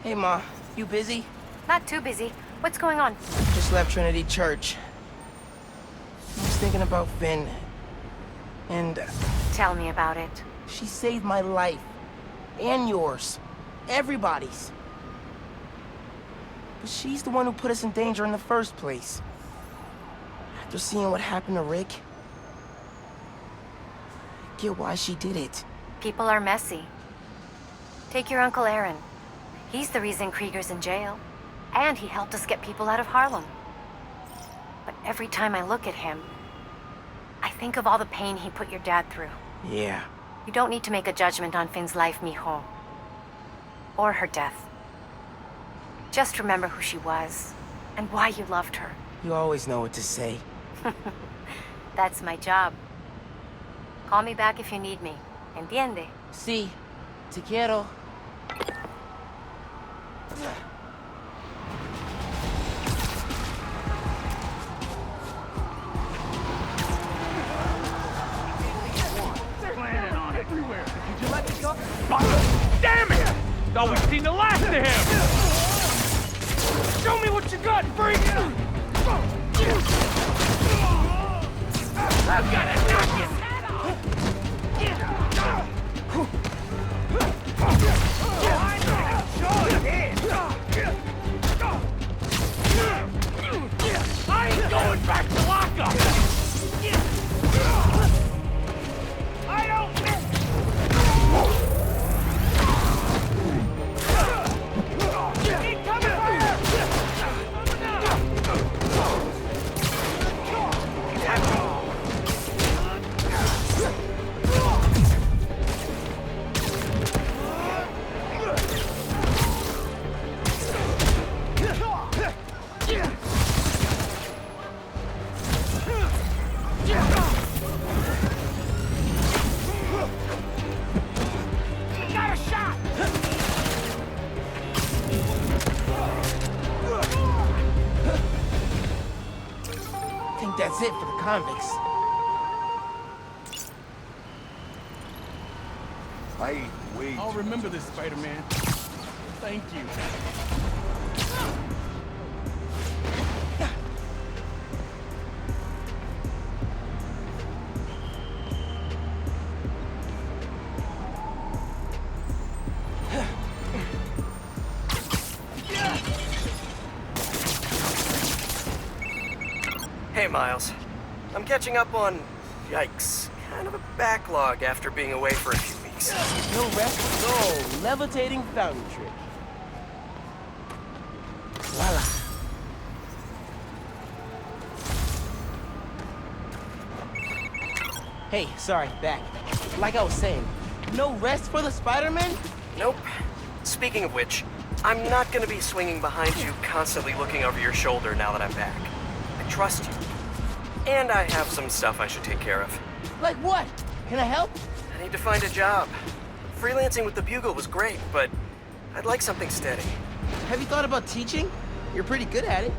Hey, Ma. You busy? Not too busy. What's going on? Just left Trinity Church. I was thinking about Finn. And Tell me about it. she saved my life. And yours. Everybody's. But she's the one who put us in danger in the first place. After seeing what happened to Rick, I get why she did it. People are messy. Take your Uncle Aaron. He's the reason Krieger's in jail. And he helped us get people out of Harlem. But every time I look at him, I think of all the pain he put your dad through. Yeah. You don't need to make a judgment on Finn's life, mijo. Or her death. Just remember who she was, and why you loved her. You always know what to say. That's my job. Call me back if you need me. Entiende? Sí. Te quiero. Everywhere. Did you let me go? Damn it! Thought we'd seen the last of him! Show me what you got, freak! I've gotta knock his head off! I ain't going back to lockup! I don't miss! Incoming fire! Got a shot! I think that's it for the convicts. I ate way I'll too remember much. this, Spider-Man. Thank you. Hey, Miles. I'm catching up on, yikes, kind of a backlog after being away for a few weeks. No rest for soul. Levitating fountain trick. Voila. Hey, sorry, back. Like I was saying, no rest for the Spider-Man? Nope. Speaking of which, I'm not gonna be swinging behind you, constantly looking over your shoulder now that I'm back. I trust you. And I have some stuff I should take care of. Like what? Can I help? I need to find a job. Freelancing with the Bugle was great, but I'd like something steady. Have you thought about teaching? You're pretty good at it.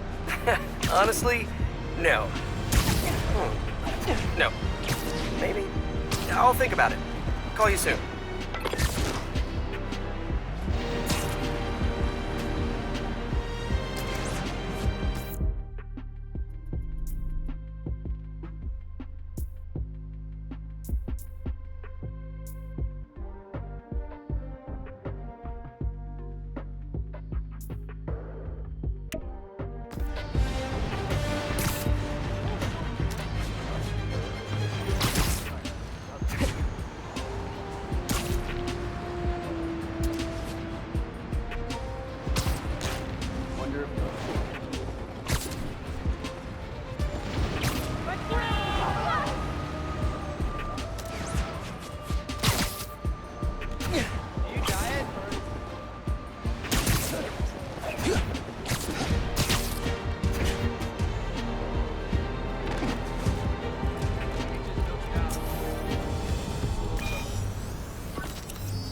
Honestly, no. No. Maybe. I'll think about it. Call you soon.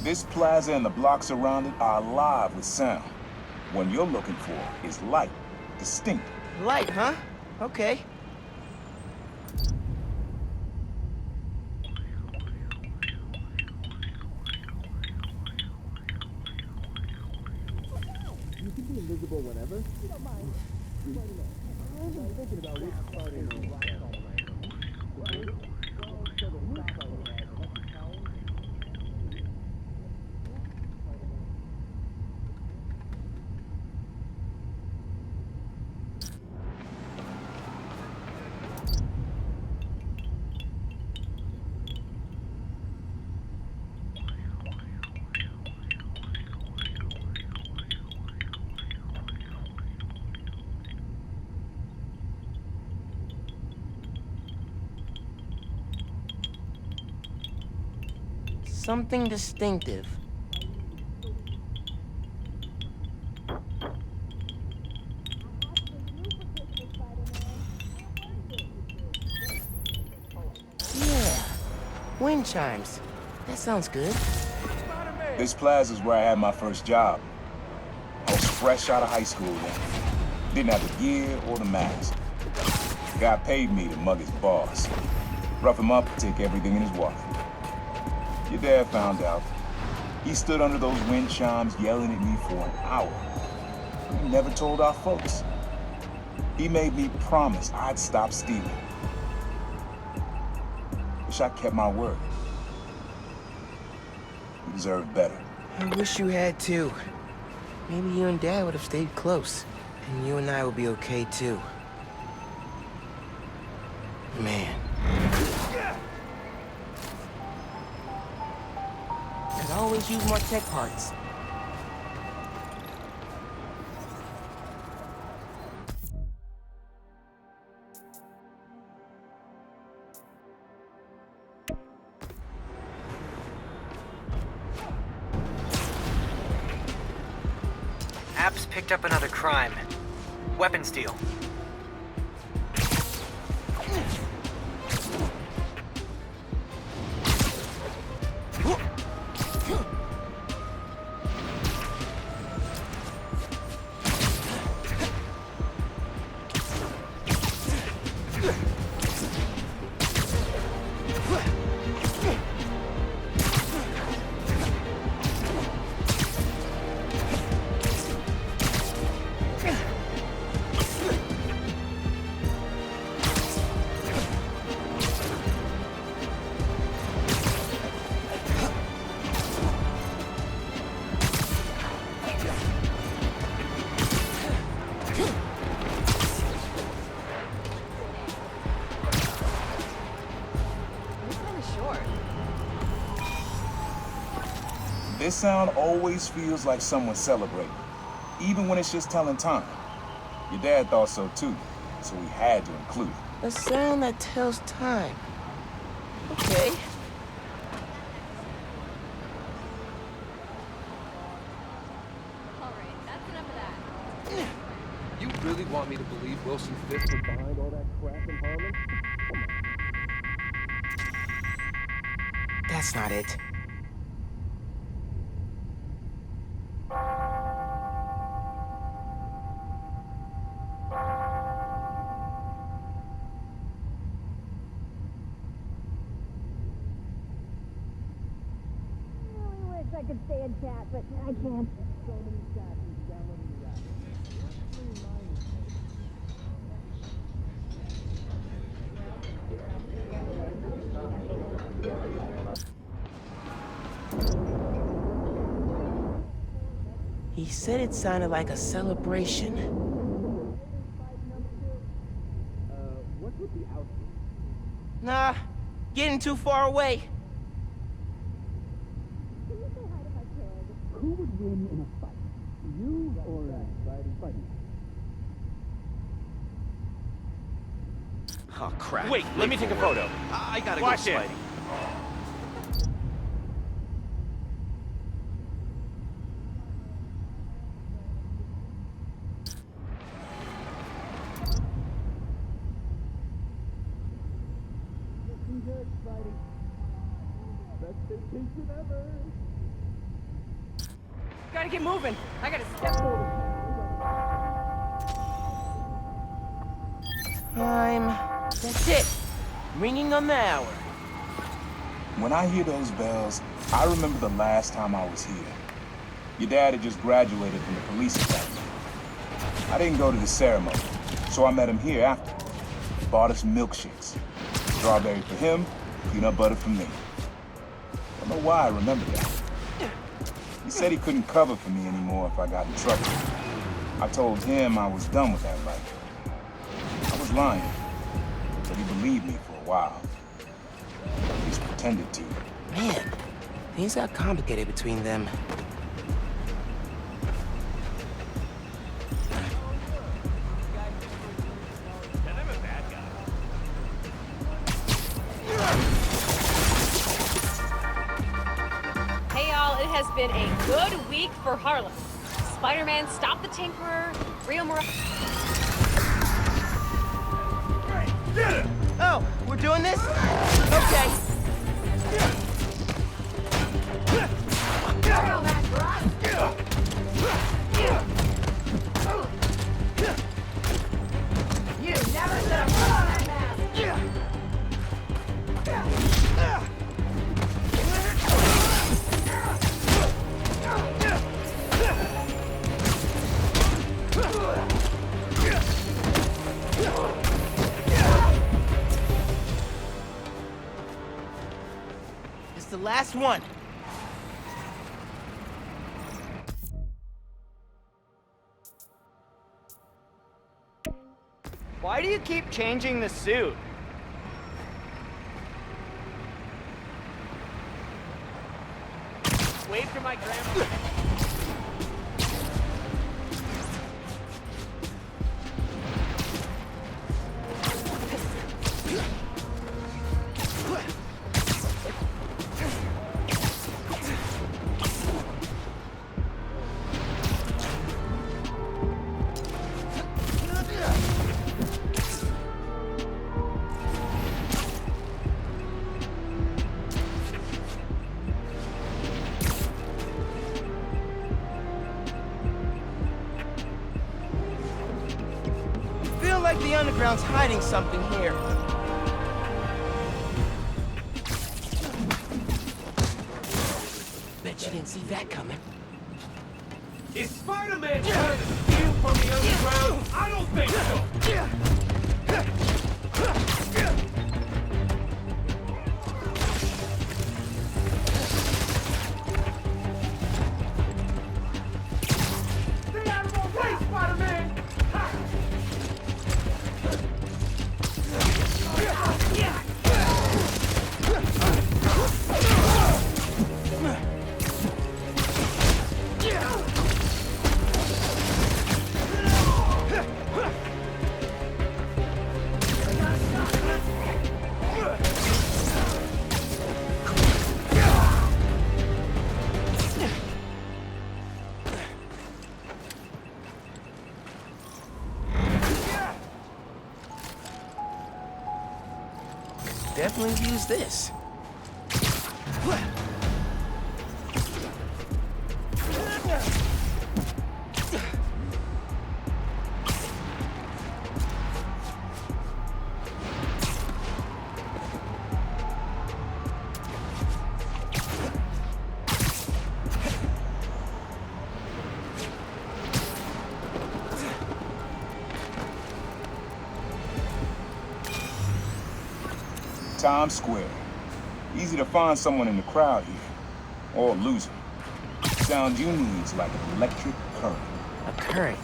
This plaza and the blocks around it are alive with sound. One you're looking for is light, distinct. Light, huh? Okay. Something distinctive. Yeah, wind chimes. That sounds good. This plaza's where I had my first job. I was fresh out of high school then. Didn't have the gear or the mask. The guy paid me to mug his boss. Rough him up, take everything in his wallet. Your dad found out. He stood under those wind chimes yelling at me for an hour. He never told our folks. He made me promise I'd stop stealing. Wish I kept my word. You deserve better. I wish you had too. Maybe you and Dad would have stayed close. And you and I would be okay too. Man. Could always use more tech parts. Apps picked up another crime. Weapons deal. This sound always feels like someone celebrating, even when it's just telling time. Your dad thought so too, so we had to include it. A sound that tells time. Okay. Alright, that's enough of that. You really want me to believe Wilson Fisk was behind all that crap in Harlem? That's not it. I could stay and chat, but I can't. He said it sounded like a celebration. What's with the outfit? Nah, getting too far away. Who would win in a fight? You or fighting? Oh, crap. Wait, let me take a photo. I gotta Watch go it. sliding. Gotta get moving. I gotta step forward. Time. That's it. Ringing on the hour. When I hear those bells, I remember the last time I was here. Your dad had just graduated from the police academy. I didn't go to the ceremony, so I met him here after. Bought us milkshakes. Strawberry for him, peanut butter for me. Don't know why I remember that. He said he couldn't cover for me anymore if I got in trouble. I told him I was done with that life. I was lying, but he believed me for a while. At least pretended to. Man, things got complicated between them. Hey y'all, it has been a good week for Harlem. Spider-Man stopped the Tinkerer, Rio Morales. Oh, we're doing this? Okay. You never should have put on that mask! It's the last one. Why do you keep changing the suit? Wave to my grandma. Feel like the underground's hiding something here. Bet you didn't see that coming. Is Spider-Man trying to steal from the underground? I don't think so. Stay out of my way, Spider-Man! Definitely use this. Times Square. Easy to find someone in the crowd here. Or lose him. Sound you need's like an electric current. A current.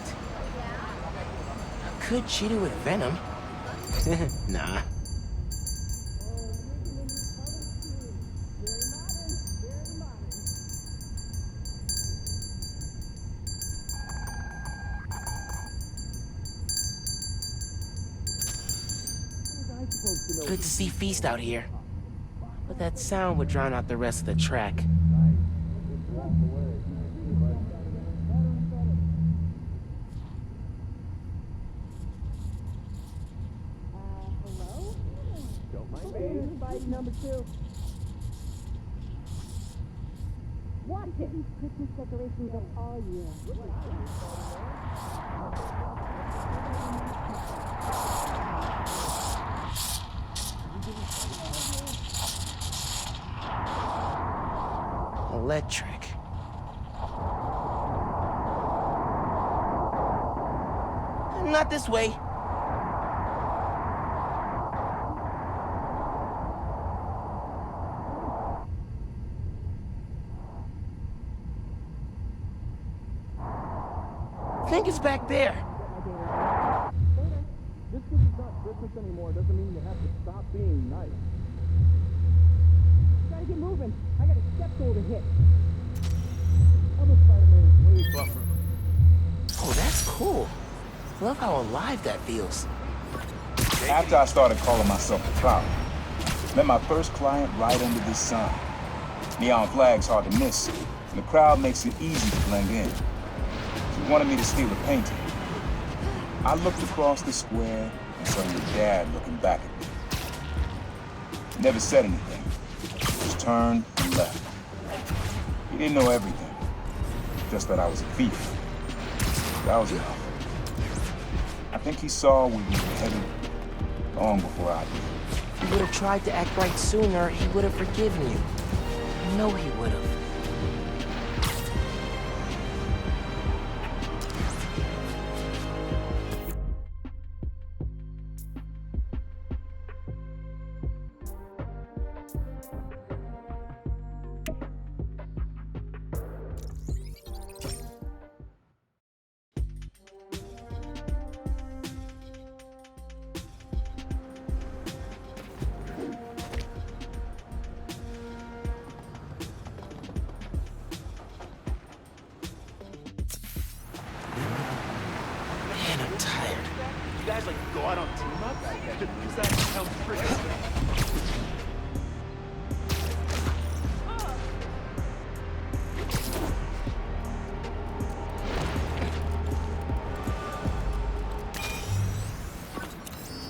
Could cheat it with venom. Nah. Good to see Feast out here. But that sound would drown out the rest of the track. Hello? Don't mind me. Fight number 2. Watch it! Christmas decorations up all year. Electric. Not this way. I think it's back there. Just because it's not Christmas anymore doesn't mean you have to stop being nice. Gotta get moving. I got a step stool to hit. I'm a Spider-Man way buffer. Oh, that's cool. Love how alive that feels. After I started calling myself a prowler, met my first client right under this sign. Neon flag's hard to miss, and the crowd makes it easy to blend in. She wanted me to steal a painting. I looked across the square and saw your dad looking back at me. He never said anything, just turned and left. He didn't know everything, just that I was a thief. That was enough. I think he saw where we were headed long before I did. If he would have tried to act right sooner, he would have forgiven you. I know he would have. Man, I'm tired. You guys like go out on team ups? Because that sounds pretty good.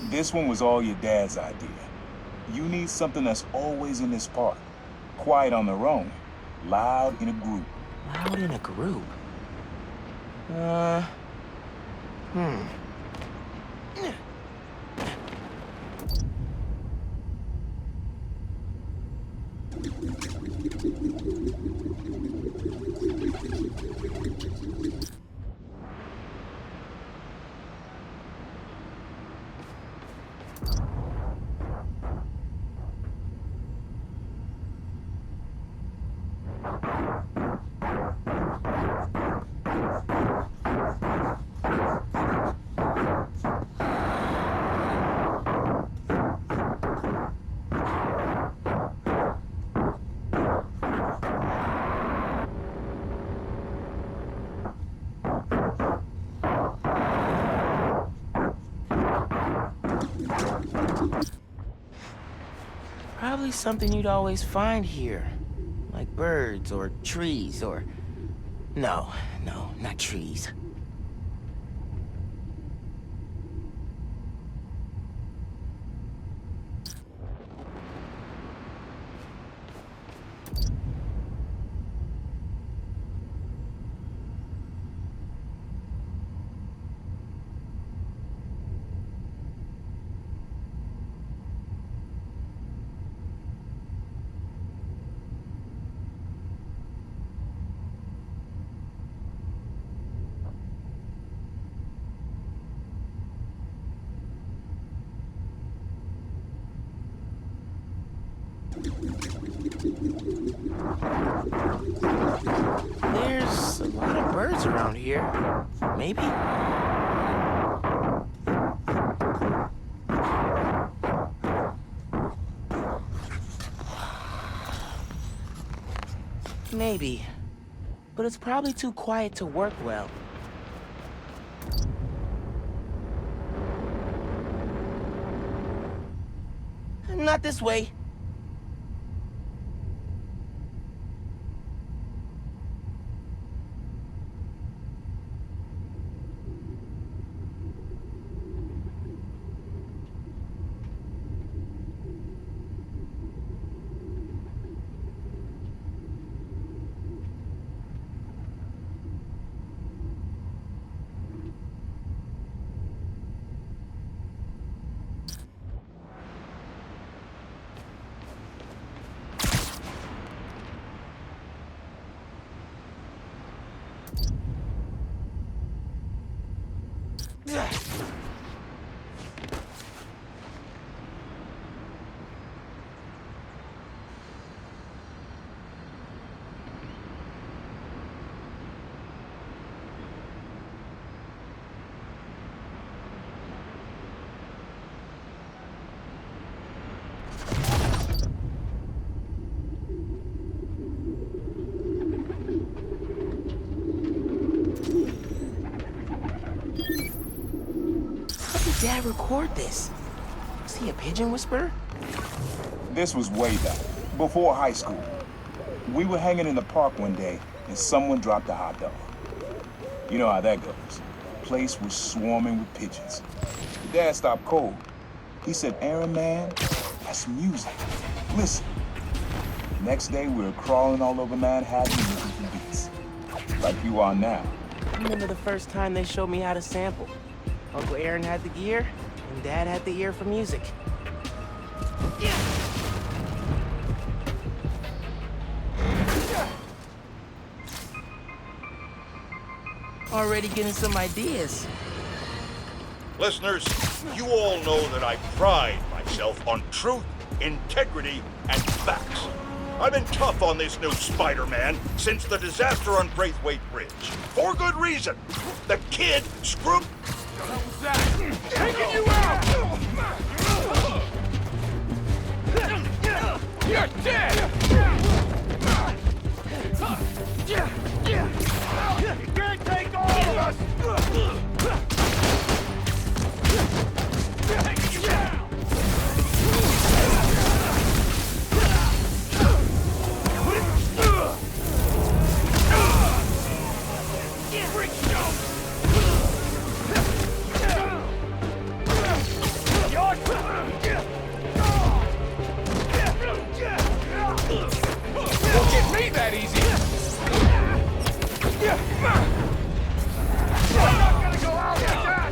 This one was all your dad's idea. You need something that's always in this park. Quiet on their own, loud in a group. Loud in a group? Hmm. Probably something you'd always find here. Like birds or trees or... No, not trees. There's a lot of birds around here. Maybe? Maybe. But it's probably too quiet to work well. Not this way. How did Dad record this? Was he a pigeon whisperer? This was way back, before high school. We were hanging in the park one day, and someone dropped a hot dog. You know how that goes. The place was swarming with pigeons. Dad stopped cold. He said, "Aaron, man, that's music. Listen." Next day, we were crawling all over Manhattan looking for beats. Like you are now. I remember the first time they showed me how to sample. Uncle Aaron had the gear, and Dad had the ear for music. Already getting some ideas. Listeners, you all know that I pride myself on truth, integrity, and facts. I've been tough on this new Spider-Man since the disaster on Braithwaite Bridge. For good reason. The kid screwed... Taking you out! You're dead! You can't take all of us! Taking you down! Won't get me that easy! I'm not gonna go out like that!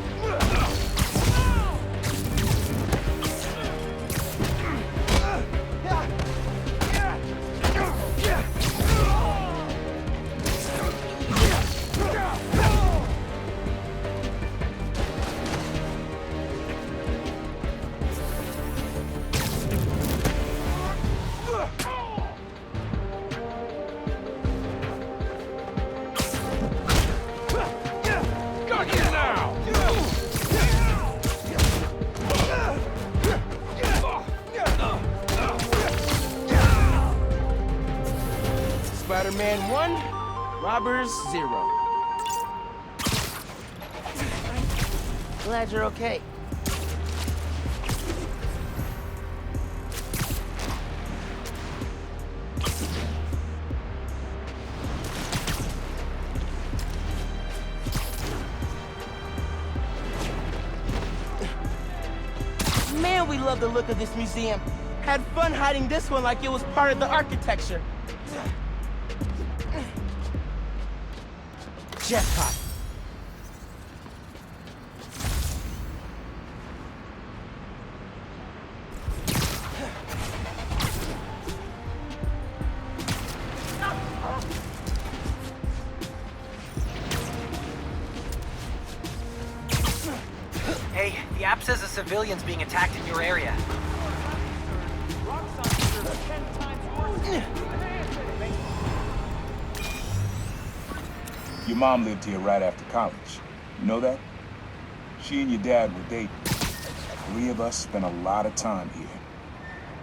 Got you now! Spider-Man 1, robbers 0. Glad you're okay. Man, we love the look of this museum. Had fun hiding this one like it was part of the architecture. Jackpot. Hey, the app says a civilian's being attacked in your area. Your mom lived here right after college. You know that? She and your dad were dating. 3 of us spent a lot of time here.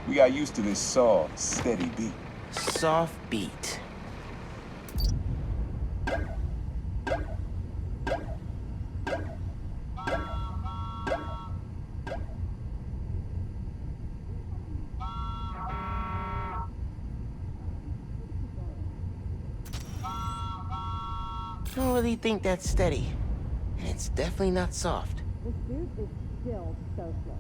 We got used to this soft, steady beat. Soft beat. I don't really think that's steady. And it's definitely not soft. The suit is still so slow.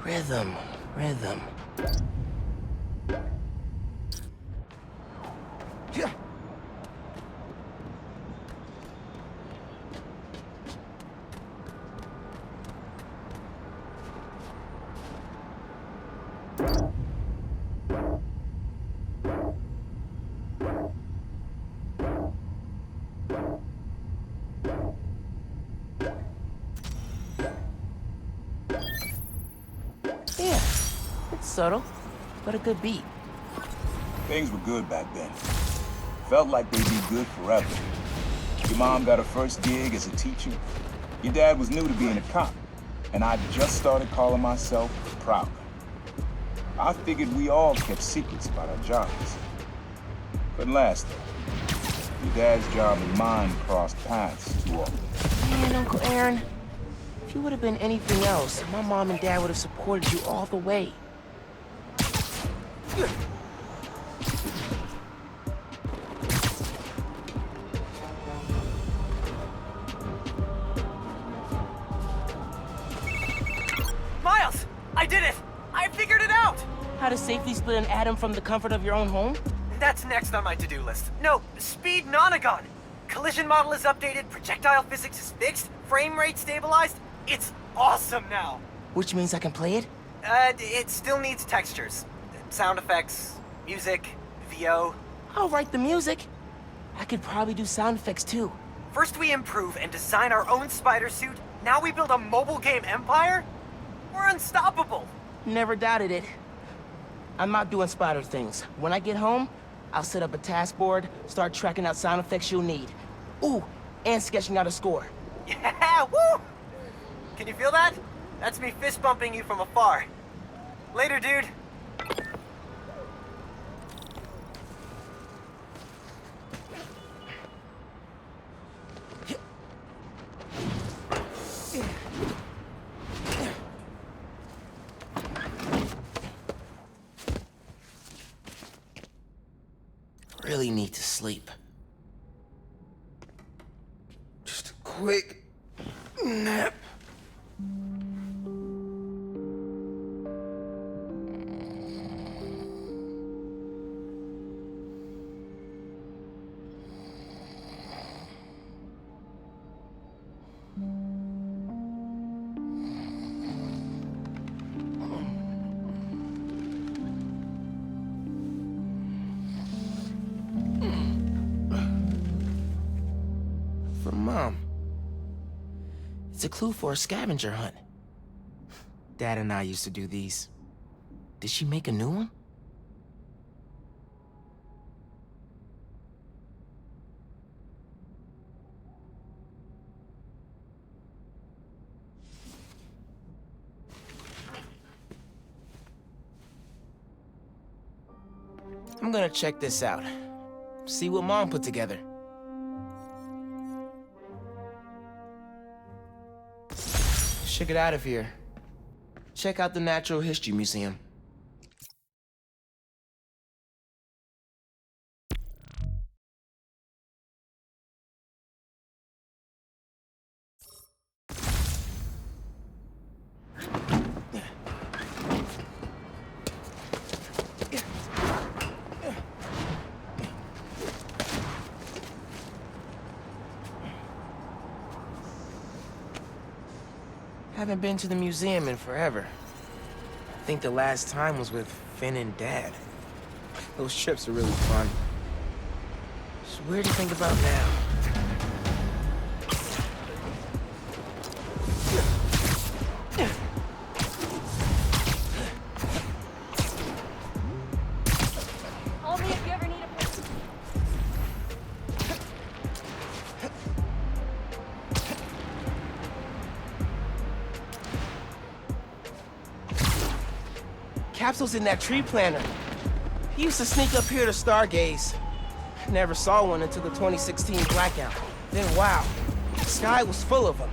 Rhythm. Rhythm. Yeah, it's subtle, but a good beat. Things were good back then. Felt like they'd be good forever. Your mom got her first gig as a teacher. Your dad was new to being a cop, and I just started calling myself proud. I figured we all kept secrets about our jobs. Couldn't last, though. Your dad's job and mine crossed paths too often. Man, Uncle Aaron, if you would have been anything else, my mom and dad would have supported you all the way. Miles! I did it! I figured it out! How to safely split an atom from the comfort of your own home? That's next on my to-do list. No, speed nonagon. Collision model is updated, projectile physics is fixed, frame rate stabilized. It's awesome now. Which means I can play it? It still needs textures. Sound effects, music, VO. I'll write the music. I could probably do sound effects too. First we improve and design our own spider suit. Now we build a mobile game empire? We're unstoppable. Never doubted it. I'm not doing spider things. When I get home, I'll set up a task board, start tracking out sound effects you'll need. Ooh, and sketching out a score. Yeah, woo! Can you feel that? That's me fist bumping you from afar. Later, dude. Really need to sleep. Just a quick nap. From Mom. It's a clue for a scavenger hunt. Dad and I used to do these. Did she make a new one? I'm gonna check this out. See what Mom put together. Should get out of here. Check out the Natural History Museum. Haven't been to the museum in forever. I think the last time was with Finn and Dad. Those trips are really fun. It's weird to think about now. Call me if you ever need a... Capsule's in that tree planter. He used to sneak up here to stargaze. Never saw one until the 2016 blackout. Then wow, the sky was full of them.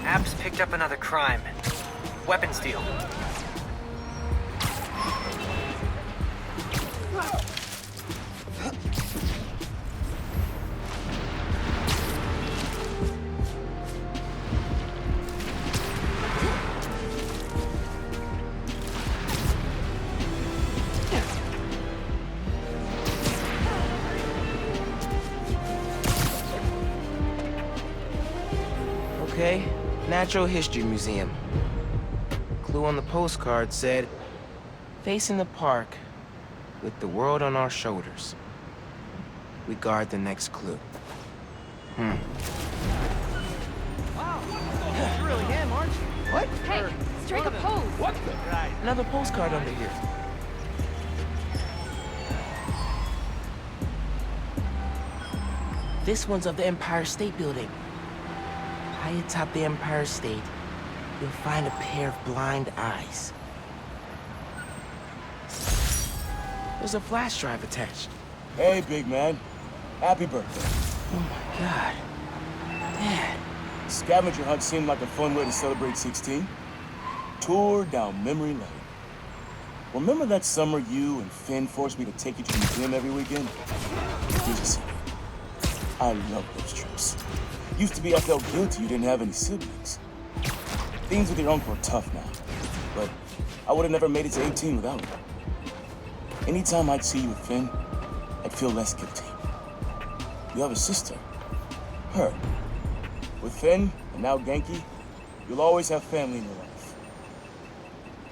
App's picked up another crime. Weapons deal. Okay, Natural History Museum. Clue on the postcard said, facing the park with the world on our shoulders. We guard the next clue. Wow, you're really him, aren't you? What? Hey, strike a pose. What the? Right. Another postcard under here. This one's of the Empire State Building. High atop the Empire State, you'll find a pair of blind eyes. There's a flash drive attached. Hey, big man. Happy birthday. Oh my God. Dad. Scavenger hunt seemed like a fun way to celebrate 16. Tour down memory lane. Remember that summer you and Finn forced me to take you to the museum every weekend? Here's a secret. I love those trips. Used to be I felt guilty you didn't have any siblings. Things with your uncle are tough now, but I would have never made it to 18 without you. Anytime I'd see you with Finn, I'd feel less guilty. You have a sister. Her. With Finn, and now Genki, you'll always have family in your life.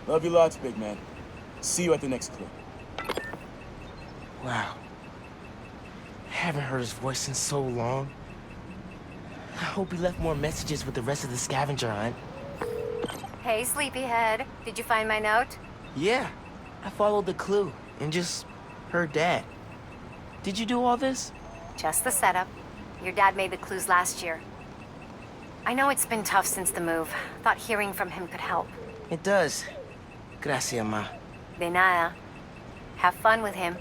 Love you lots, big man. See you at the next clue. Wow. I haven't heard his voice in so long. I hope he left more messages with the rest of the scavenger hunt. Hey, sleepyhead. Did you find my note? Yeah, I followed the clue and just heard Dad. Did you do all this? Just the setup. Your dad made the clues last year. I know it's been tough since the move. Thought hearing from him could help. It does. Gracias, Ma. De nada. Have fun with him.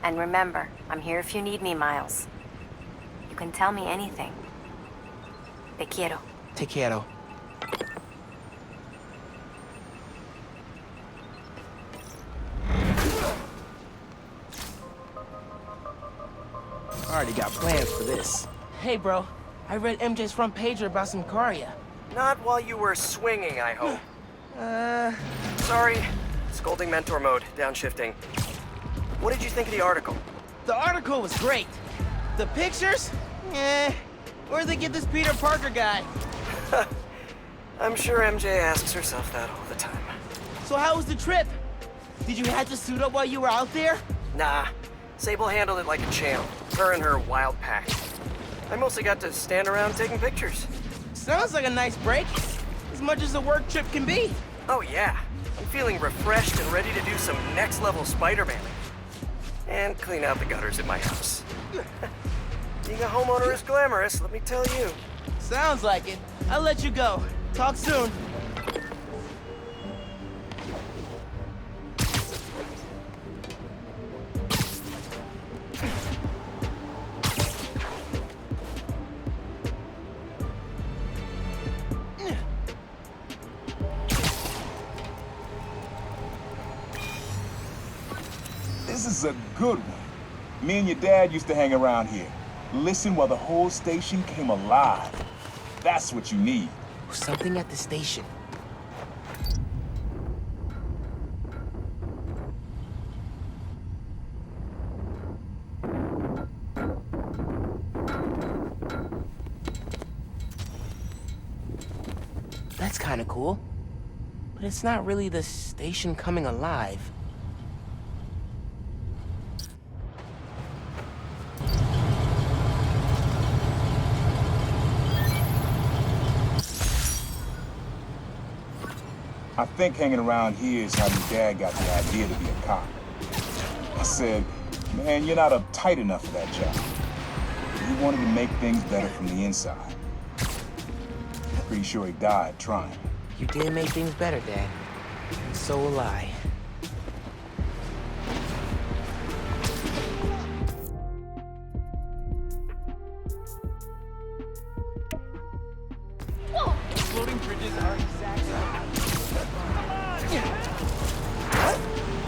And remember, I'm here if you need me, Miles. You can tell me anything. Te quiero. Te quiero. Already got plans for this. Hey, bro. I read MJ's front pager about some Karya. Not while you were swinging, I hope. Sorry. Scolding mentor mode, downshifting. What did you think of the article? The article was great. The pictures? Where'd they get this Peter Parker guy? I'm sure MJ asks herself that all the time. So how was the trip? Did you have to suit up while you were out there? Nah, Sable handled it like a champ. Her and her wild pack. I mostly got to stand around taking pictures. Sounds like a nice break. As much as a work trip can be. Oh yeah, I'm feeling refreshed and ready to do some next-level Spider-Man. And clean out the gutters at my house. Being a homeowner is glamorous, let me tell you. Sounds like it. I'll let you go. Talk soon. This is a good one. Me and your dad used to hang around here. Listen while the whole station came alive. That's what you need. Something at the station. That's kind of cool. But it's not really the station coming alive. I think hanging around here is how your dad got the idea to be a cop. I said, man, you're not uptight enough for that job. He wanted to make things better from the inside. Pretty sure he died trying. You did make things better, Dad. And so will I. Whoa! Floating bridges are exactly.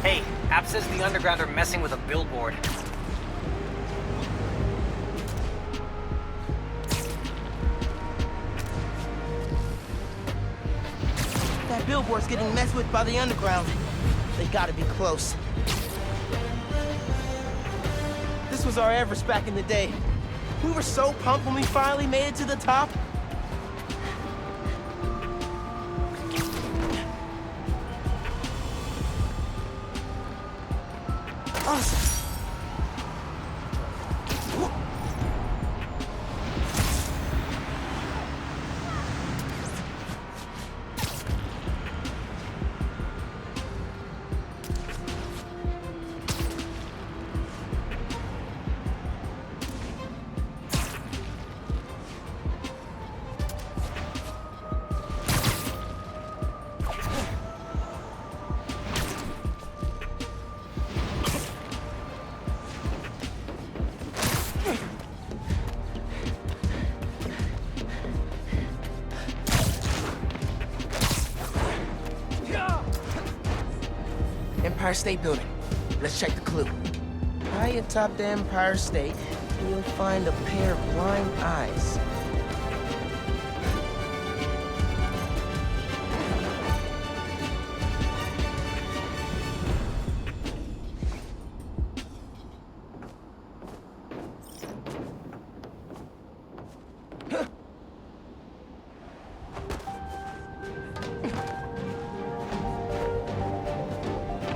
Hey, App says the Underground are messing with a billboard. That billboard's getting messed with by the Underground. They gotta be close. This was our Everest back in the day. We were so pumped when we finally made it to the top. Empire State Building. Let's check the clue. High atop the Empire State, you'll find a pair of blind eyes.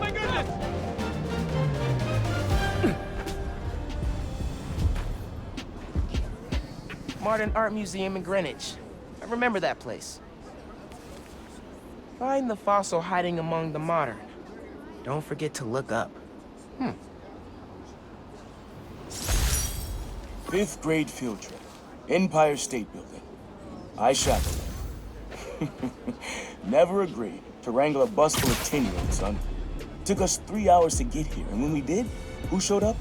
My goodness! Modern Art Museum in Greenwich. I remember that place. Find the fossil hiding among the modern. Don't forget to look up. Fifth grade field trip. Empire State Building. I chaperoned. Never agreed to wrangle a bus full of 10-year-olds, son. Took us 3 hours to get here, and when we did, who showed up?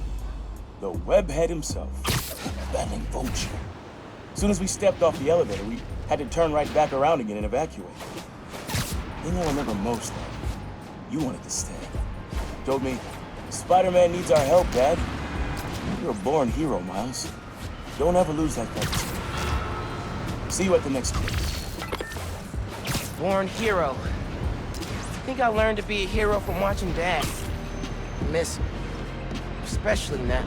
The webhead himself, battling Vulture. As soon as we stepped off the elevator, we had to turn right back around again and evacuate. The thing I remember most, though, you wanted to stay. Told me, Spider-Man needs our help, Dad. You're a born hero, Miles. Don't ever lose that focus. See you at the next place. Born hero. I think I learned to be a hero from watching Dad. I miss him. Especially now.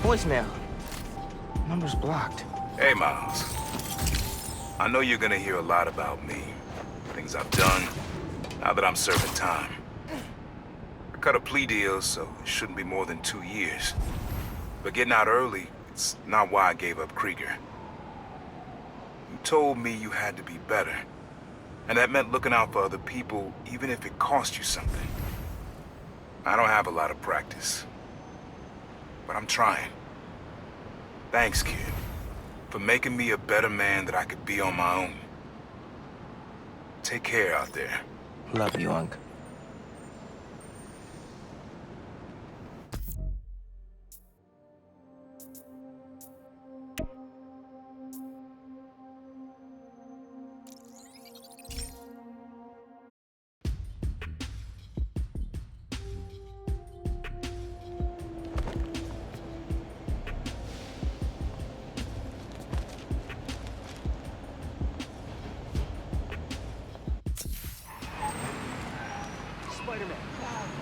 Voicemail. Number's blocked. Hey, Miles. I know you're gonna hear a lot about me. Things I've done, now that I'm serving time. I cut a plea deal, so it shouldn't be more than 2 years. But getting out early, it's not why I gave up Krieger. You told me you had to be better. And that meant looking out for other people, even if it cost you something. I don't have a lot of practice. But I'm trying. Thanks, kid, for making me a better man that I could be on my own. Take care out there. Love you, Unc. Spider-Man.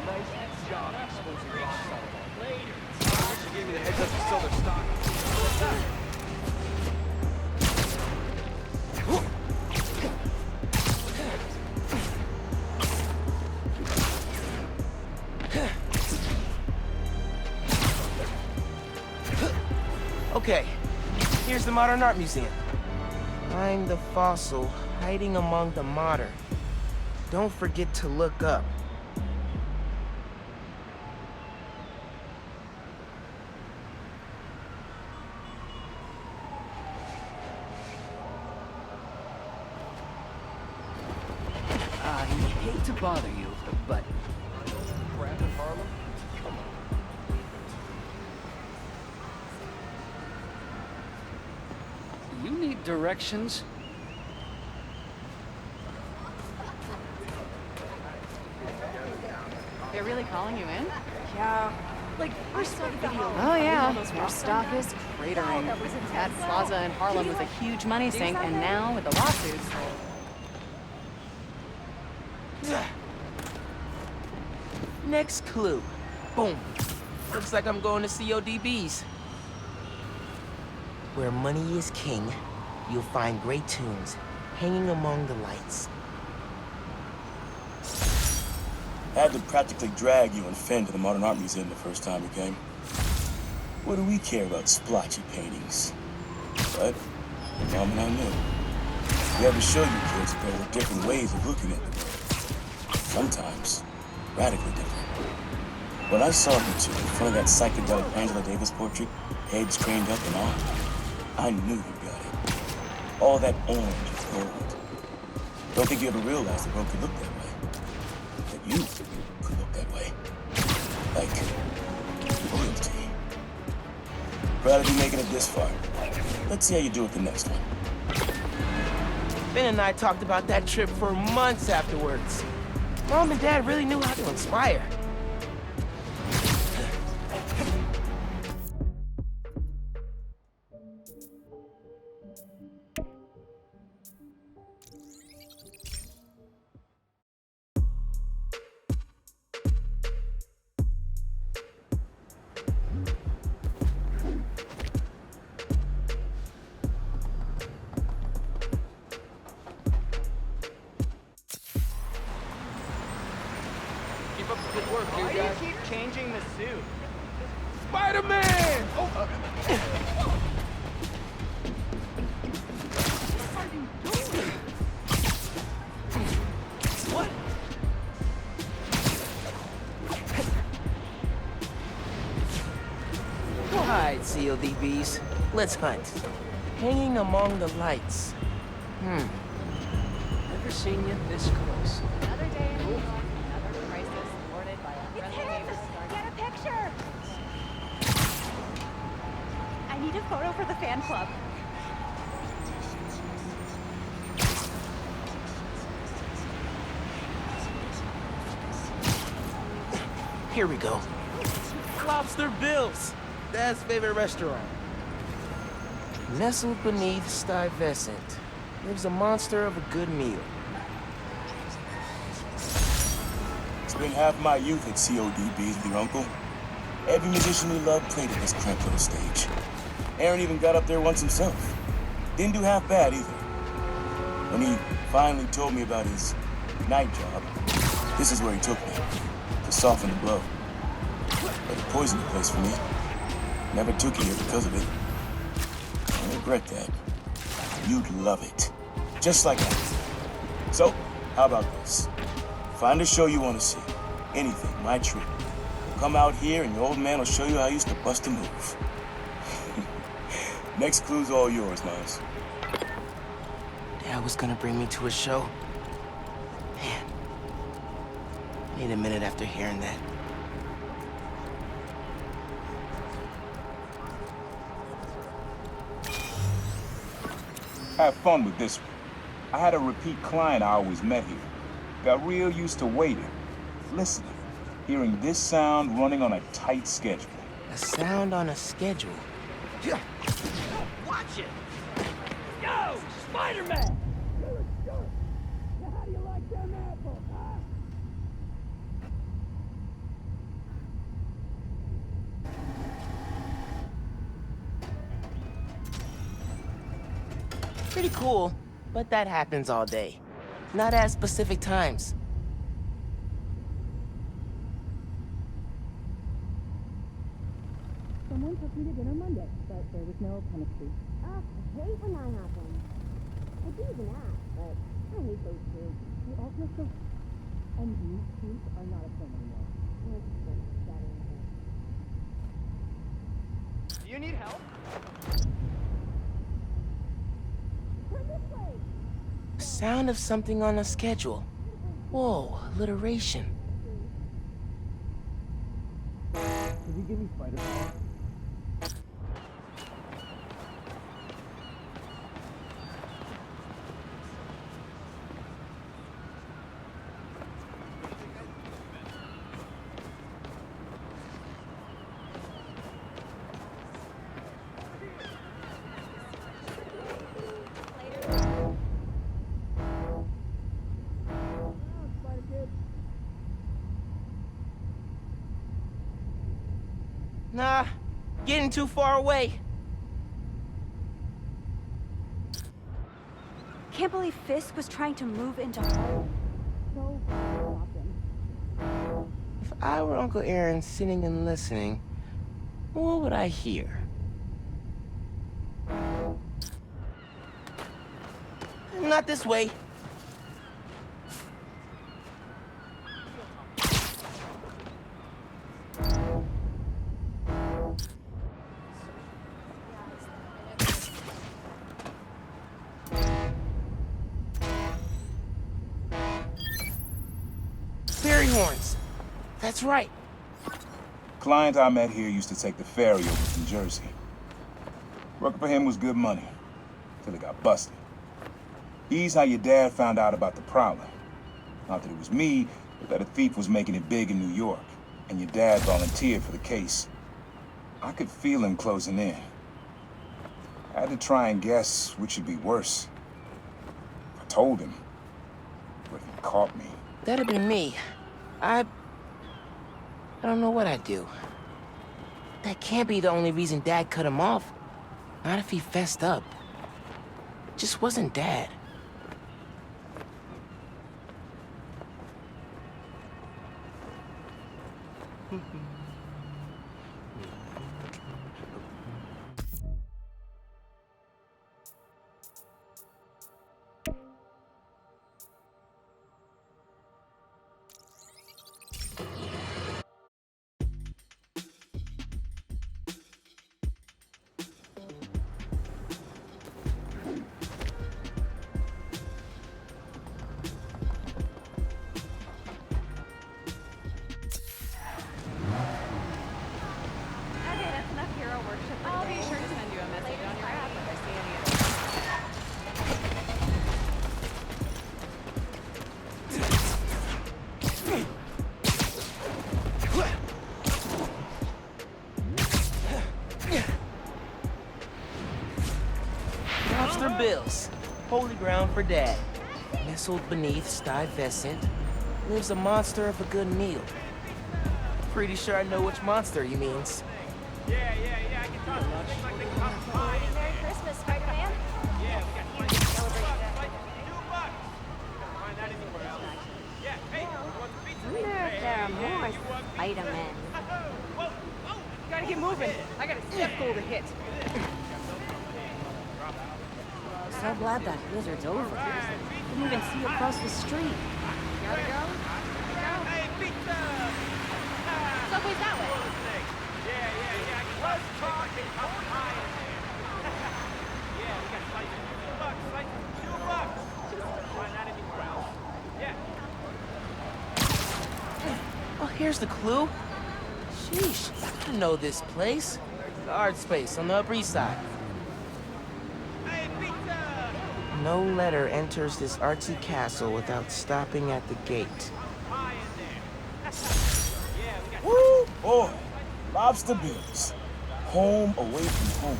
Nice job exposing the wrong side of our later. I wish you gave me the heads up to sell their stock. Okay, here's the Modern Art Museum. Find the fossil hiding among the modern. Don't forget to look up. I hate to bother you, but Crap in Harlem? you need directions? They're really calling you in? Yeah. Like, I saw the video. Oh yeah, your stock is cratering. That plaza in Harlem was a huge money sink, and now with the lawsuits. Next clue. Boom. Looks like I'm going to CODB's. Where money is king, you'll find great tunes hanging among the lights. Had to practically drag you and Finn to the Modern Art Museum the first time you came. What do we care about splotchy paintings? But, the moment I knew, we had to show you kids that there were different ways of looking at the world. Sometimes, radically different. When I saw you two in front of that psychedelic Angela Davis portrait, heads craned up and all, I knew you got it. All that orange is gold. Don't think you ever realized the world could look that way. That you could look that way. Like royalty. Proud to be making it this far. Let's see how you do it the next one. Ben and I talked about that trip for months afterwards. Mom and Dad really knew how to inspire. Keep up the good work, dude. Why do you keep changing the suit? Spider-Man! What? Alright, CODBs. Let's hunt. Hanging among the lights. Never seen you this close. Another day in New York, another crisis thwarted by a friendly neighbor's garden. Get a picture! I need a photo for the fan club. Here we go. Lobster Bill's. Dad's favorite restaurant. Nestled beneath Stuyvesant lives a monster of a good meal. Spent half my youth at CODB's with your uncle. Every musician we loved played at this cramped little stage. Aaron even got up there once himself. Didn't do half bad either. When he finally told me about his night job, this is where he took me, to soften the blow. But he poisoned the place for me. Never took you here because of it. I regret that. You'd love it. Just like I do. So, how about this? Find a show you want to see. Anything, my treat. Come out here and your old man will show you how he used to bust a move. Next clue's all yours, Miles. Dad was gonna bring me to a show. Man. Need a minute after hearing that. Have fun with this one. I had a repeat client I always met here. Got real used to waiting, listening, hearing this sound running on a tight schedule. A sound on a schedule. Watch it! Yo! Spider-Man! How do you like them apples, huh? Pretty cool, but that happens all day. Not at specific times. Someone took me to dinner Monday, but there was no chemistry. I hate when that happens. I do even ask, but I hate those two. They all feel so... And these two are not a thing anymore. Do you need help? Turn this way! Sound of something on a schedule. Whoa, alliteration. Could you give me spider power? Nah, getting too far away. Can't believe Fisk was trying to move into Harlem. So often. If I were Uncle Aaron sitting and listening, what would I hear? Not this way. Fairy horns. That's right. Client I met here used to take the ferry over from Jersey. Working for him was good money, till he got busted. He's how your dad found out about the Prowler. Not that it was me, but that a thief was making it big in New York, and your dad volunteered for the case. I could feel him closing in. I had to try and guess which would be worse. I told him, but if he caught me... That'd have been me. I don't know what I'd do. That can't be the only reason Dad cut him off. Not if he fessed up. It just wasn't Dad. Okay, that's enough hero worship for I'll be sure to send you a message on your app if I see any of Lobster bills. Holy ground for Dad. Nestled beneath Stuyvesant lives a monster of a good meal. Pretty sure I know which monster he means. Yeah, I can toss something like they toss pie in there. Merry Christmas, Spider-Man. Yeah, we got $2. Find that anywhere else. Yeah, hey, you want pizza? I wonder if there are more Spider-Men. Gotta get moving. I got a step goal to hit. So glad that blizzard's over. Didn't even see across the street. Gotta go. Hey, pizza! Subway's that way. Yeah. Let's talk and toss pie in there. Yeah, we got slices. $2. Find that anywhere else. Yeah. Oh, here's the clue. Sheesh, I know this place. Guard space on the Upper East Side. Hey, pizza! No letter enters this artsy castle without stopping at the gate. Pie in there. Yeah, we got Woo! Boy, lobster bills. Home away from home.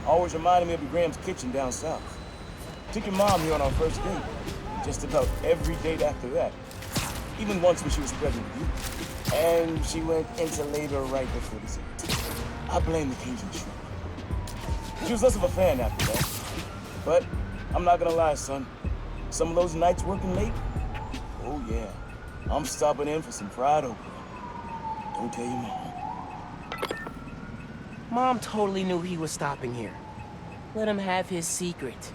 Always reminded me of your Graham's kitchen down south. Took your mom here on our first date. And just about every date after that. Even once when she was pregnant with you. And she went into labor right before dessert. I blame the Cajun shrimp. She was less of a fan after that. But I'm not gonna lie, son. Some of those nights working late, oh yeah. I'm stopping in for some fried okra. Don't tell your mom. Mom totally knew he was stopping here. Let him have his secret.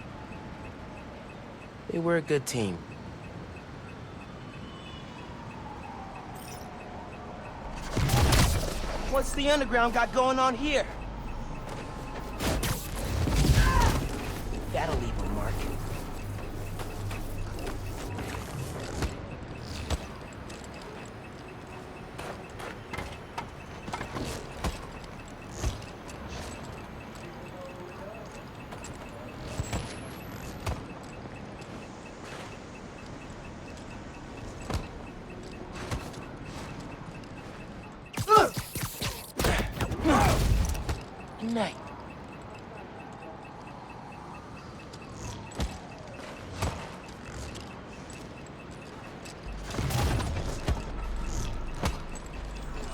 They were a good team. What's the underground got going on here? That'll leave a mark. Good night.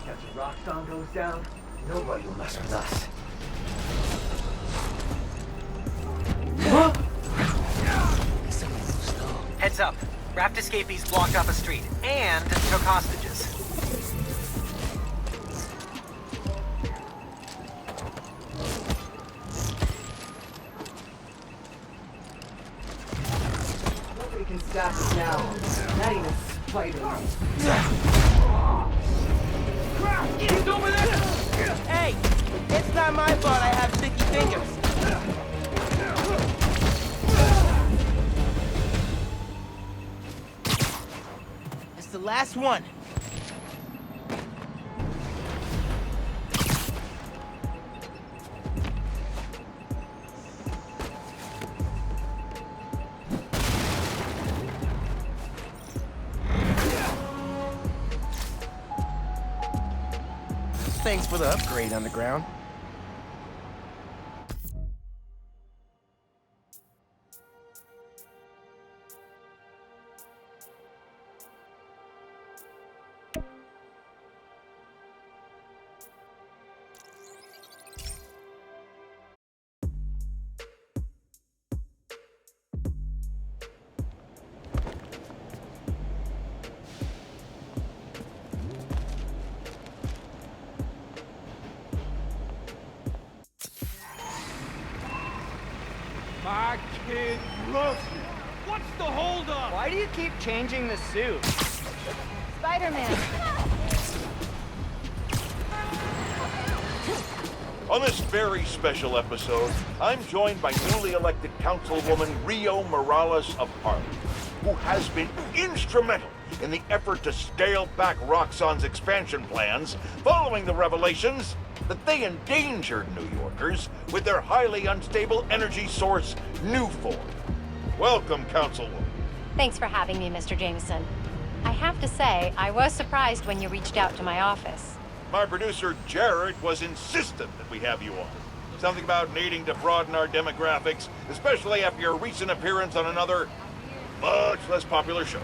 If the rock song goes down, nobody will mess with us. Heads up. Raft escapees blocked off a street and took hostages. Nobody can stop us now. Not even Spider-Man. He's over there! Hey! It's not my fault I have sticky fingers. That's the last one. Thanks for the upgrade, Underground. My kid loves you. What's the holdup? Why do you keep changing the suit? Spider-Man. On this very special episode, I'm joined by newly elected Councilwoman Rio Morales of Harlem, who has been instrumental in the effort to scale back Roxxon's expansion plans following the revelations that they endangered New Yorkers with their highly unstable energy source, Nuform. Welcome, Councilwoman. Thanks for having me, Mr. Jameson. I have to say, I was surprised when you reached out to my office. My producer, Jared, was insistent that we have you on. Something about needing to broaden our demographics, especially after your recent appearance on another, much less popular show.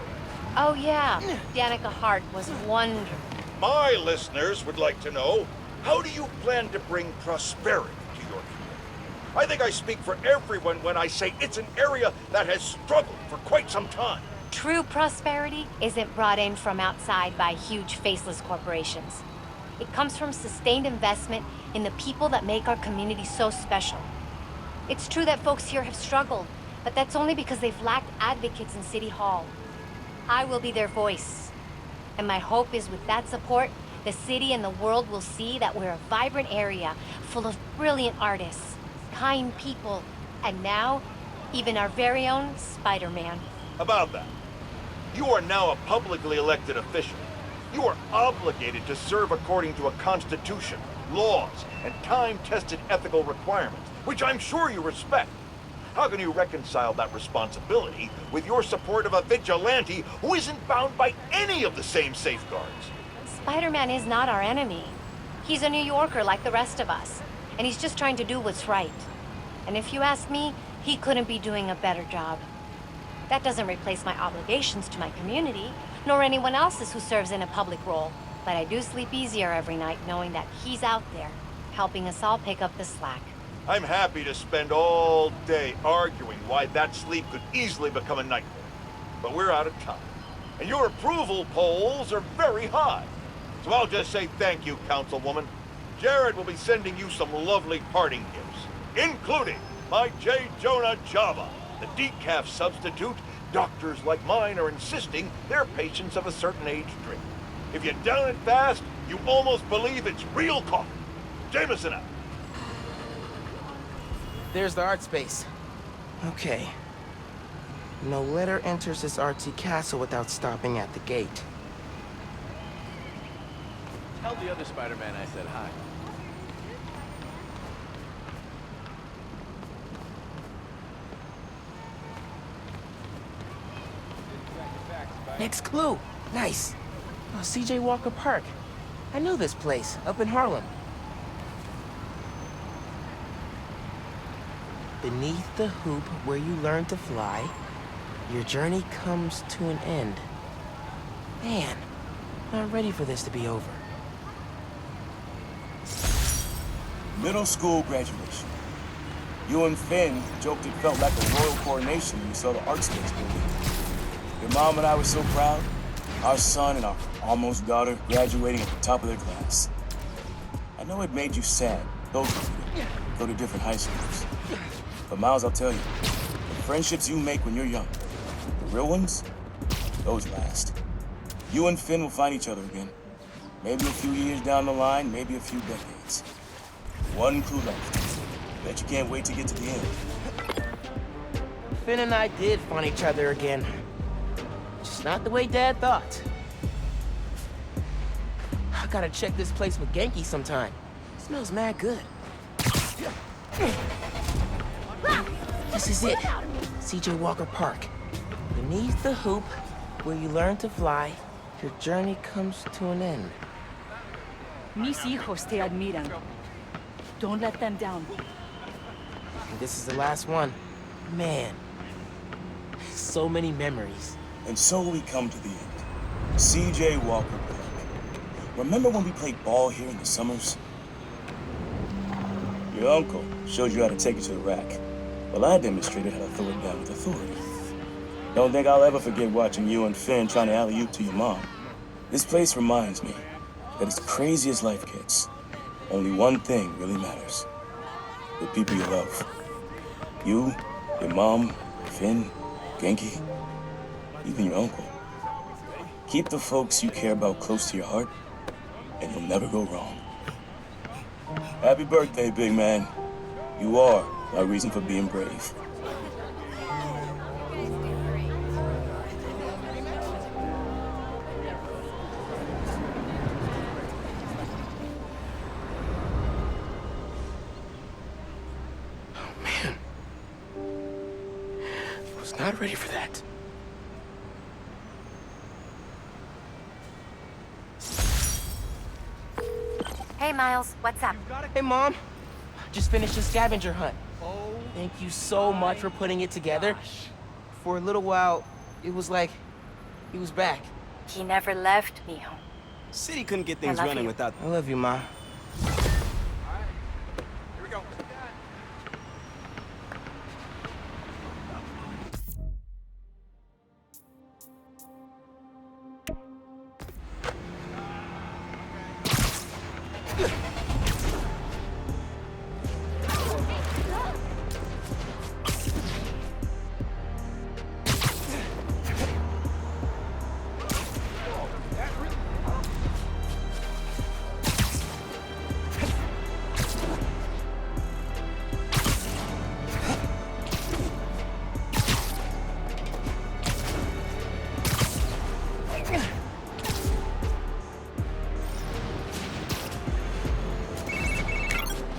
Oh yeah, Danica Hart was wonderful. My listeners would like to know, how do you plan to bring prosperity to your community? I think I speak for everyone when I say it's an area that has struggled for quite some time. True prosperity isn't brought in from outside by huge faceless corporations. It comes from sustained investment in the people that make our community so special. It's true that folks here have struggled, but that's only because they've lacked advocates in City Hall. I will be their voice. And my hope is with that support, the city and the world will see that we're a vibrant area full of brilliant artists, kind people, and now, even our very own Spider-Man. About that, you are now a publicly elected official. You are obligated to serve according to a constitution, laws, and time-tested ethical requirements, which I'm sure you respect. How can you reconcile that responsibility with your support of a vigilante who isn't bound by any of the same safeguards? Spider-Man is not our enemy. He's a New Yorker like the rest of us, and he's just trying to do what's right. And if you ask me, he couldn't be doing a better job. That doesn't replace my obligations to my community, nor anyone else's who serves in a public role. But I do sleep easier every night knowing that he's out there, helping us all pick up the slack. I'm happy to spend all day arguing why that sleep could easily become a nightmare. But we're out of time. And your approval polls are very high. So I'll just say thank you, Councilwoman. Jared will be sending you some lovely parting gifts, including my J. Jonah Java, the decaf substitute doctors like mine are insisting their patients of a certain age drink. If you down it fast, you almost believe it's real coffee. Jameson out. There's the art space. Okay. No letter enters this artsy castle without stopping at the gate. Tell the other Spider-Man I said hi. Next clue. Nice. Oh, CJ Walker Park. I know this place, up in Harlem. Beneath the hoop where you learn to fly, your journey comes to an end. Man, not ready for this to be over. Middle school graduation. You and Finn joked it felt like a royal coronation when you saw the art space building. Your mom and I were so proud. Our son and our almost daughter graduating at the top of their class. I know it made you sad. Those of you go to different high schools. But Miles, I'll tell you, the friendships you make when you're young, the real ones, those last. You and Finn will find each other again. Maybe a few years down the line, maybe a few decades. One clue left. Bet you can't wait to get to the end. Finn and I did find each other again. Just not the way Dad thought. I gotta check this place with Genki sometime. It smells mad good. This is it. CJ Walker Park. Beneath the hoop, where you learn to fly, your journey comes to an end. Mis hijos te admiran. Don't let them down. And this is the last one. Man, so many memories. And so we come to the end. C.J. Walker Park. Remember when we played ball here in the summers? Your uncle showed you how to take it to the rack. Well, I demonstrated how to throw it down with authority. Don't think I'll ever forget watching you and Finn trying to alley-oop to your mom. This place reminds me that as crazy as life gets, only one thing really matters. The people you love. You, your mom, Finn, Genki, even your uncle. Keep the folks you care about close to your heart, and you'll never go wrong. Happy birthday, big man. You are my reason for being brave. Not ready for that. Hey, Miles, what's up? Hey, Mom. Just finished a scavenger hunt. Thank you so much for putting it together. For a little while, it was like he was back. He never left, mijo. City couldn't get things running without... I love you, Ma. Here we go.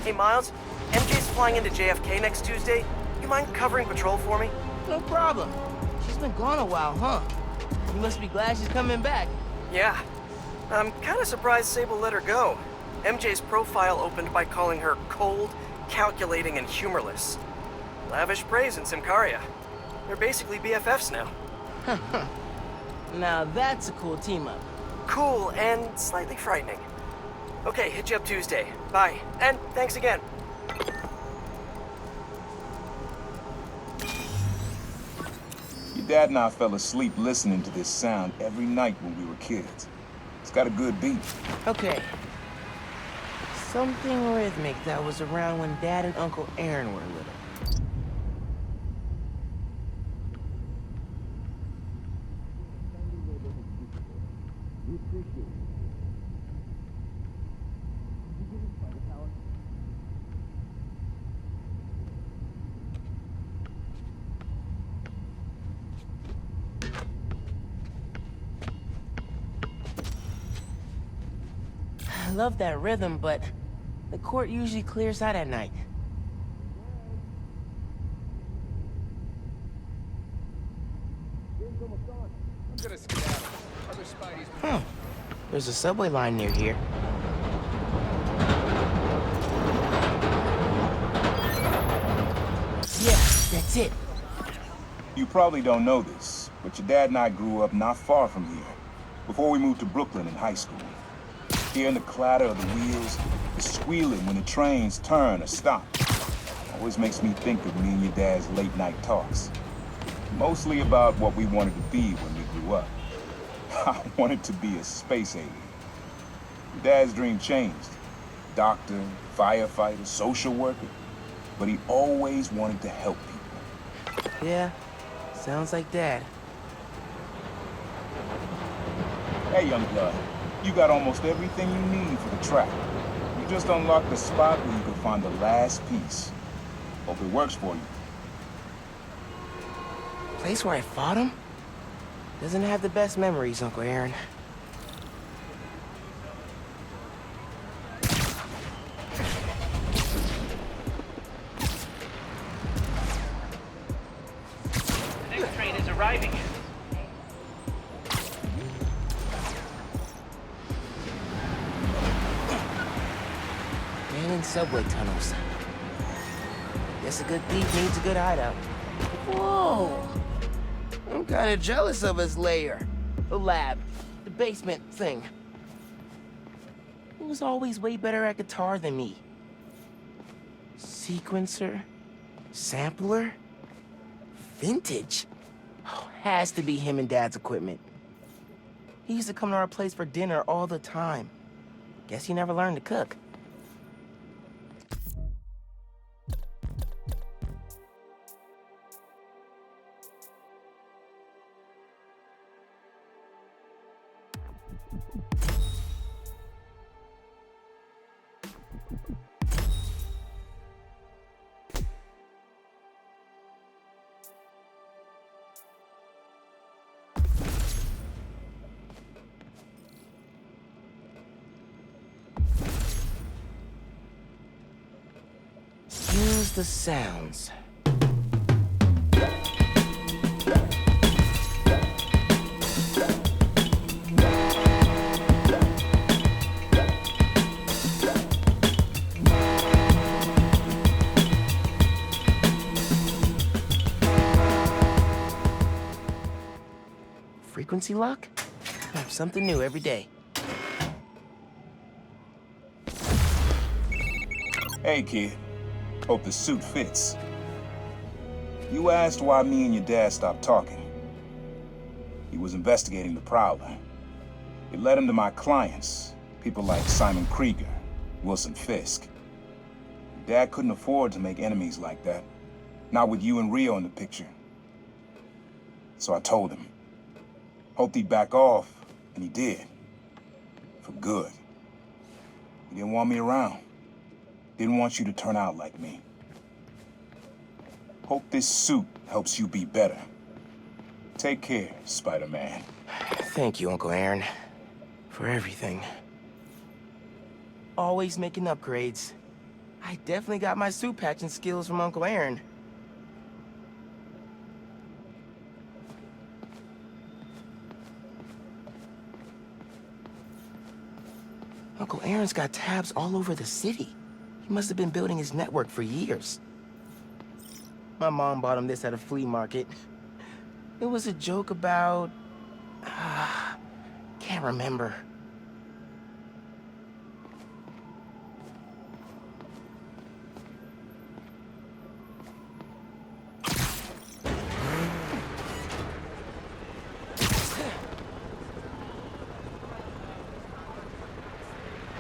Hey, Miles, MJ's flying into JFK next Tuesday. You mind covering patrol for me? No problem. She's been gone a while, huh? You must be glad she's coming back. Yeah. I'm kind of surprised Sable let her go. MJ's profile opened by calling her cold, calculating, and humorless. Lavish praise in Simcaria. They're basically BFFs now. Now that's a cool team-up. Cool and slightly frightening. Okay, hit you up Tuesday. Bye. And thanks again. Your dad and I fell asleep listening to this sound every night when we were kids. It's got a good beat. Okay. Something rhythmic that was around when Dad and Uncle Aaron were little. I love that rhythm, but the court usually clears out at night. Huh. There's a subway line near here. Yeah, that's it. You probably don't know this, but your dad and I grew up not far from here, before we moved to Brooklyn in high school. Hearing the clatter of the wheels, the squealing when the trains turn or stop, always makes me think of me and your dad's late night talks. Mostly about what we wanted to be when we grew up. I wanted to be a space alien. Your dad's dream changed. Doctor, firefighter, social worker. But he always wanted to help people. Yeah, sounds like Dad. Hey, young blood. You got almost everything you need for the track. You just unlocked the spot where you can find the last piece. Hope it works for you. Place where I fought him? Doesn't have the best memories, Uncle Aaron. The next train is arriving. subway tunnels. Guess a good thief needs a good hideout. Whoa! I'm kinda jealous of his lair. The lab. The basement thing. He was always way better at guitar than me. Sequencer? Sampler? Vintage? Oh, has to be him and Dad's equipment. He used to come to our place for dinner all the time. Guess he never learned to cook. Use the sounds. Frequency lock? Something new every day. Hey, kid. Hope the suit fits. You asked why me and your dad stopped talking. He was investigating the Prowler. It led him to my clients, people like Simon Krieger, Wilson Fisk. Dad couldn't afford to make enemies like that, not with you and Rio in the picture. So I told him. Hoped he'd back off, and he did. For good. He didn't want me around. Didn't want you to turn out like me. Hope this suit helps you be better. Take care, Spider-Man. Thank you, Uncle Aaron, for everything. Always making upgrades. I definitely got my suit patching skills from Uncle Aaron. Uncle Aaron's got tabs all over the city. He must have been building his network for years. My mom bought him this at a flea market. It was a joke about... can't remember.